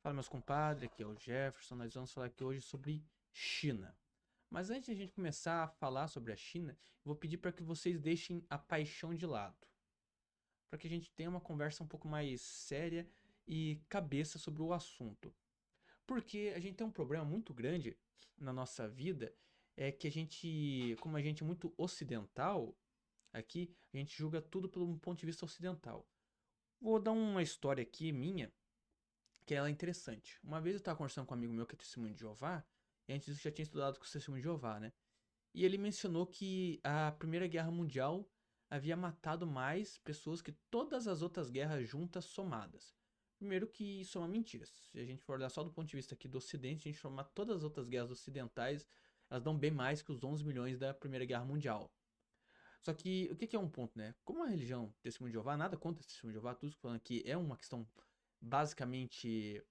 Fala, meus compadres, aqui é o Jefferson. Nós vamos falar aqui hoje sobre China. Mas antes de a gente começar a falar sobre a China, eu vou pedir para que vocês deixem a paixão de lado, para que a gente tenha uma conversa um pouco mais séria e cabeça sobre o assunto. Porque a gente tem um problema muito grande na nossa vida, é que a gente, como a gente é muito ocidental aqui, a gente julga tudo pelo ponto de vista ocidental. Vou dar uma história aqui minha que ela é interessante. Uma vez eu estava conversando com um amigo meu que é testemunho de Jeová, e antes disso já tinha estudado com o testemunho de Jeová, né? E ele mencionou que a Primeira Guerra Mundial havia matado mais pessoas que todas as outras guerras juntas somadas. Primeiro que isso é uma mentira. Se a gente for olhar só do ponto de vista aqui do Ocidente, a gente somar todas as outras guerras ocidentais, elas dão bem mais que os 11 milhões da Primeira Guerra Mundial. Só que o que é um ponto, né? Como a religião Testemunho de Jeová, nada contra Testemunho de Jeová, tudo falando que é uma questão basicamente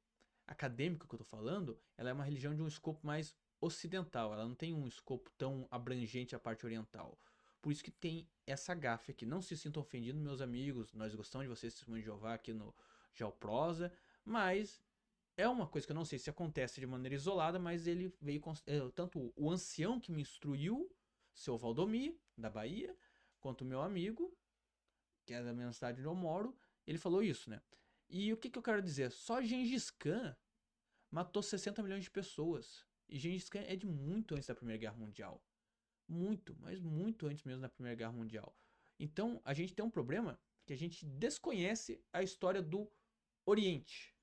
acadêmica que eu tô falando, ela é uma religião de um escopo mais ocidental, ela não tem um escopo tão abrangente a parte oriental. Por isso que tem essa gafe aqui. Não se sintam ofendidos, meus amigos, nós gostamos de vocês, Testemunho de Jeová, aqui no Geoprosa, mas é uma coisa que eu não sei se acontece de maneira isolada, mas ele veio tanto o ancião que me instruiu, seu Valdomir, da Bahia, quanto o meu amigo, que é da minha cidade onde eu moro, ele falou isso, né? E o que eu quero dizer? Só Gengis Khan matou 60 milhões de pessoas. E Gengis Khan é de muito antes da Primeira Guerra Mundial. Muito, mas muito antes mesmo da Primeira Guerra Mundial. Então, a gente tem um problema que a gente desconhece a história do Oriente.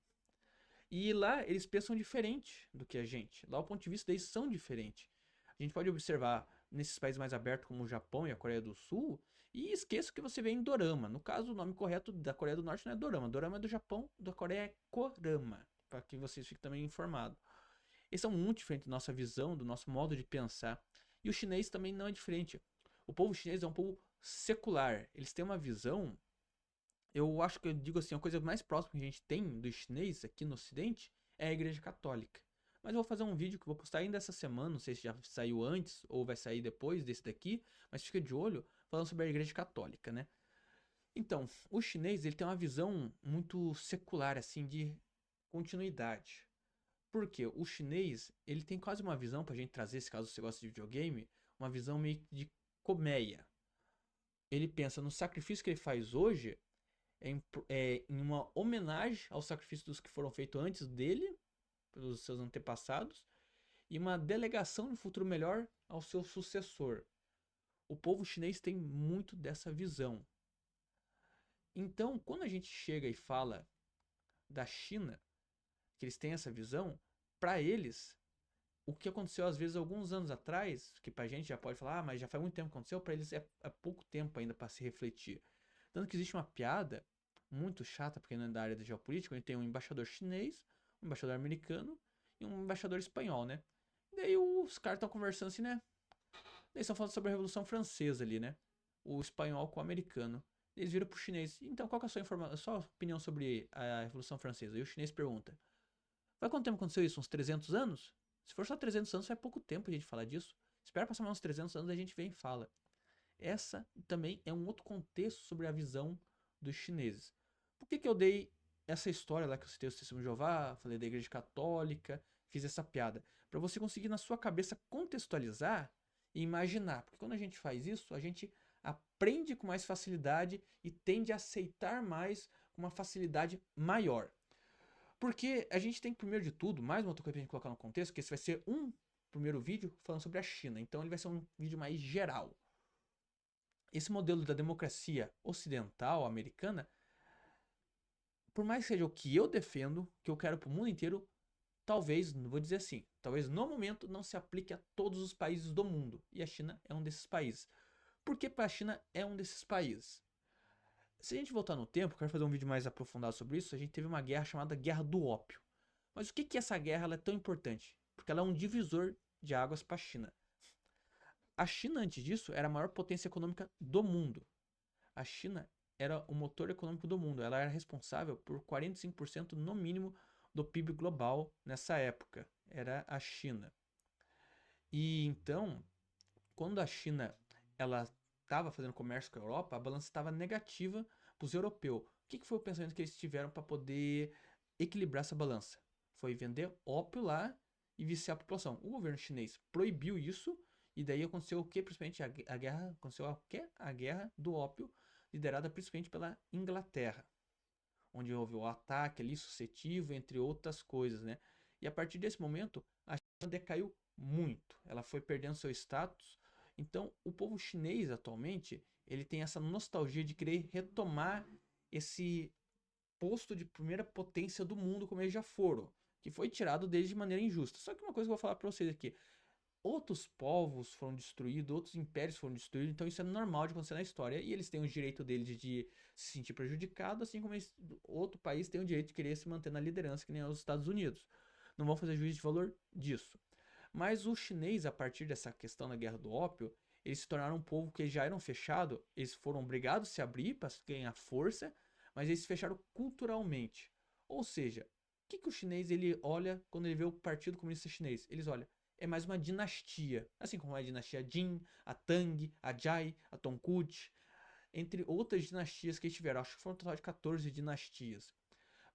E lá eles pensam diferente do que a gente. Lá o ponto de vista deles são diferente. A gente pode observar nesses países mais abertos como o Japão e a Coreia do Sul, e esqueça que você vê em Dorama. No caso, o nome correto da Coreia do Norte não é Dorama. Dorama é do Japão, da Coreia é Korama, para que vocês fiquem também informados. Eles são muito diferentes da nossa visão, do nosso modo de pensar. E o chinês também não é diferente. O povo chinês é um povo secular. Eles têm uma visão, eu acho que eu digo assim, a coisa mais próxima que a gente tem do chinês aqui no ocidente é a igreja católica. Mas eu vou fazer um vídeo que eu vou postar ainda essa semana, não sei se já saiu antes ou vai sair depois desse daqui, mas fica de olho falando sobre a igreja católica, né? Então, o chinês ele tem uma visão muito secular assim de continuidade. Porque o chinês, ele tem quase uma visão, pra gente trazer, se caso você gosta de videogame, uma visão meio que de colmeia. Ele pensa no sacrifício que ele faz hoje em uma homenagem aos sacrifícios que foram feitos antes dele, pelos seus antepassados, e uma delegação de futuro melhor ao seu sucessor. O povo chinês tem muito dessa visão. Então, quando a gente chega e fala da China, que eles têm essa visão, para eles o que aconteceu às vezes alguns anos atrás, que pra gente já pode falar, mas já faz muito tempo que aconteceu, pra eles é pouco tempo ainda pra se refletir. Tanto que existe uma piada muito chata, porque não é da área da geopolítica, a gente tem um embaixador chinês, um embaixador americano e um embaixador espanhol, né? Daí os caras estão conversando assim, né? Daí estão falando sobre a Revolução Francesa ali, né? O espanhol com o americano. Eles viram pro chinês. Então, qual que é a sua opinião sobre a Revolução Francesa? E o chinês pergunta: Vai quanto tempo aconteceu isso? Uns 300 anos? Se for só 300 anos, faz pouco tempo a gente falar disso. Espera passar mais uns 300 anos e a gente vem e fala. Essa também é um outro contexto sobre a visão dos chineses. Por que eu dei essa história lá que eu citei o Testemunho de Jeová, falei da Igreja Católica, fiz essa piada? Para você conseguir na sua cabeça contextualizar e imaginar. Porque quando a gente faz isso, a gente aprende com mais facilidade e tende a aceitar mais com uma facilidade maior. Porque a gente tem que, primeiro de tudo, mais uma outra coisa pra gente colocar no contexto, que esse vai ser um primeiro vídeo falando sobre a China. Então ele vai ser um vídeo mais geral. Esse modelo da democracia ocidental, americana, por mais que seja o que eu defendo, que eu quero pro mundo inteiro, talvez, vou dizer assim, talvez no momento não se aplique a todos os países do mundo. E a China é um desses países. Por que a China é um desses países? Se a gente voltar no tempo, quero fazer um vídeo mais aprofundado sobre isso, a gente teve uma guerra chamada Guerra do Ópio. Mas o que essa guerra ela é tão importante? Porque ela é um divisor de águas para a China. A China, antes disso, era a maior potência econômica do mundo. A China era o motor econômico do mundo. Ela era responsável por 45% no mínimo do PIB global nessa época. Era a China. E então, quando a China ela estava fazendo comércio com a Europa, a balança estava negativa para os europeus. O que foi o pensamento que eles tiveram para poder equilibrar essa balança? Foi vender ópio lá e viciar a população. O governo chinês proibiu isso, e daí aconteceu o quê? Principalmente a guerra, aconteceu o quê? A guerra do ópio, liderada principalmente pela Inglaterra, onde houve o ataque ali suscetivo, entre outras coisas, né? E a partir desse momento, a China decaiu muito. Ela foi perdendo seu status. Então, o povo chinês atualmente, ele tem essa nostalgia de querer retomar esse posto de primeira potência do mundo como eles já foram, que foi tirado deles de maneira injusta. Só que uma coisa que eu vou falar para vocês aqui, outros povos foram destruídos, outros impérios foram destruídos, então isso é normal de acontecer na história, e eles têm o direito deles de se sentir prejudicado, assim como outro país tem o direito de querer se manter na liderança, que nem os Estados Unidos. Não vão fazer juízo de valor disso. Mas o chinês, a partir dessa questão da guerra do ópio, eles se tornaram um povo que já eram fechado, eles foram obrigados a se abrir para ganhar força, mas eles se fecharam culturalmente. Ou seja, o que o chinês ele olha quando ele vê o Partido Comunista Chinês? Eles olham, é mais uma dinastia, assim como a dinastia Jin, a Tang, a Jai, a Tongkut, entre outras dinastias que eles tiveram. Acho que foram um total de 14 dinastias.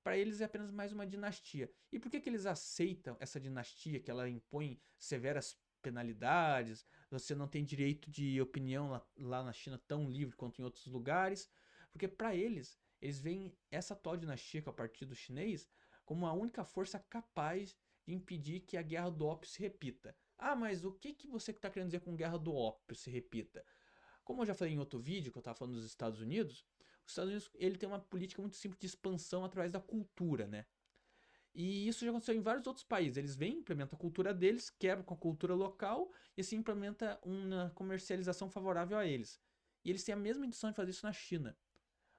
Para eles é apenas mais uma dinastia. E por que eles aceitam essa dinastia, que ela impõe severas penalidades, você não tem direito de opinião lá na China tão livre quanto em outros lugares? Porque para eles veem essa atual dinastia, que é o Partido Chinês, como a única força capaz de impedir que a Guerra do Ópio se repita. Ah, mas o que você está querendo dizer com Guerra do Ópio se repita? Como eu já falei em outro vídeo, que eu estava falando dos Estados Unidos, os Estados Unidos ele tem uma política muito simples de expansão através da cultura, né? E isso já aconteceu em vários outros países. Eles vêm, implementam a cultura deles, quebram com a cultura local e assim implementa uma comercialização favorável a eles. E eles têm a mesma intenção de fazer isso na China.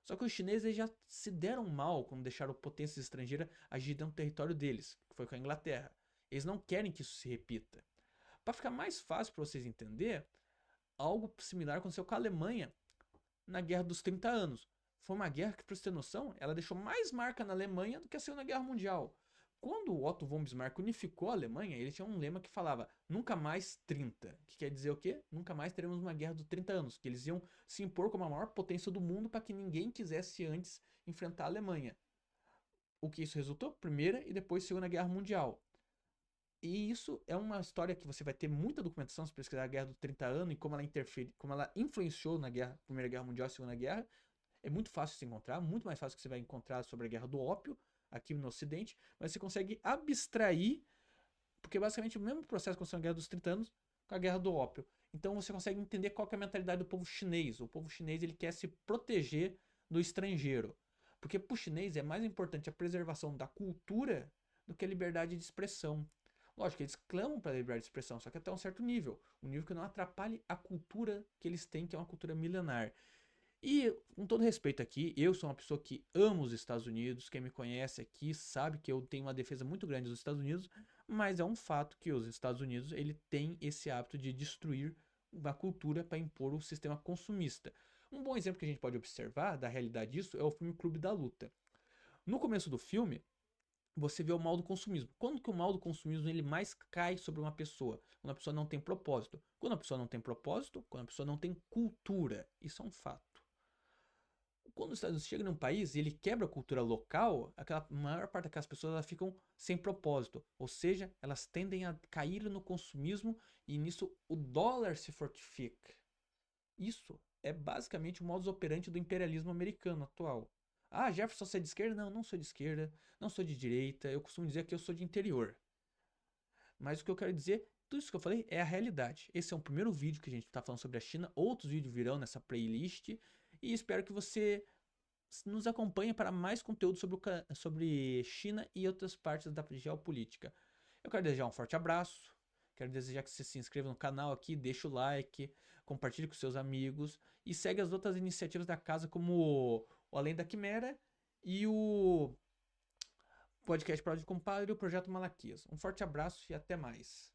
Só que os chineses eles já se deram mal quando deixaram potências estrangeiras agir dentro do território deles, que foi com a Inglaterra. Eles não querem que isso se repita. Para ficar mais fácil para vocês entenderem, algo similar aconteceu com a Alemanha na Guerra dos 30 Anos. Foi uma guerra que, para você ter noção, ela deixou mais marca na Alemanha do que a Segunda Guerra Mundial. Quando o Otto von Bismarck unificou a Alemanha, ele tinha um lema que falava nunca mais 30, que quer dizer o quê? Nunca mais teremos uma guerra dos 30 anos, que eles iam se impor como a maior potência do mundo para que ninguém quisesse antes enfrentar a Alemanha. O que isso resultou? Primeira e depois Segunda Guerra Mundial. E isso é uma história que você vai ter muita documentação se pesquisar a Guerra dos 30 Anos e como ela como ela influenciou na Primeira Guerra Mundial e Segunda Guerra. É muito fácil de se encontrar, muito mais fácil que você vai encontrar sobre a Guerra do Ópio aqui no Ocidente, mas você consegue abstrair, porque basicamente o mesmo processo que aconteceu na Guerra dos 30 Anos com a Guerra do Ópio. Então você consegue entender qual é a mentalidade do povo chinês. O povo chinês ele quer se proteger do estrangeiro, porque para o chinês é mais importante a preservação da cultura do que a liberdade de expressão. Lógico que eles clamam para a liberdade de expressão, só que até um certo nível. Um nível que não atrapalhe a cultura que eles têm, que é uma cultura milenar. E, com todo respeito aqui, eu sou uma pessoa que ama os Estados Unidos. Quem me conhece aqui sabe que eu tenho uma defesa muito grande dos Estados Unidos, mas é um fato que os Estados Unidos ele tem esse hábito de destruir uma cultura para impor o sistema consumista. Um bom exemplo que a gente pode observar da realidade disso é o filme Clube da Luta. No começo do filme, você vê o mal do consumismo. Quando que o mal do consumismo ele mais cai sobre uma pessoa? Quando a pessoa não tem propósito. Quando a pessoa não tem propósito, quando a pessoa não tem cultura. Isso é um fato. Quando os Estados Unidos chega num país e ele quebra a cultura local, aquela maior parte daquelas pessoas elas ficam sem propósito. Ou seja, elas tendem a cair no consumismo e nisso o dólar se fortifica. Isso é basicamente o modus operandi do imperialismo americano atual. Ah, Jefferson, você é de esquerda? Não, não sou de esquerda, não sou de direita, eu costumo dizer que eu sou de interior. Mas o que eu quero dizer, tudo isso que eu falei é a realidade. Esse é o primeiro vídeo que a gente está falando sobre a China, outros vídeos virão nessa playlist e espero que você nos acompanhe para mais conteúdo sobre China e outras partes da geopolítica. Eu quero desejar um forte abraço, quero desejar que você se inscreva no canal aqui, deixe o like, compartilhe com seus amigos e segue as outras iniciativas da casa como o Além da Quimera e o podcast Prova de Compadre e o Projeto Malaquias. Um forte abraço e até mais.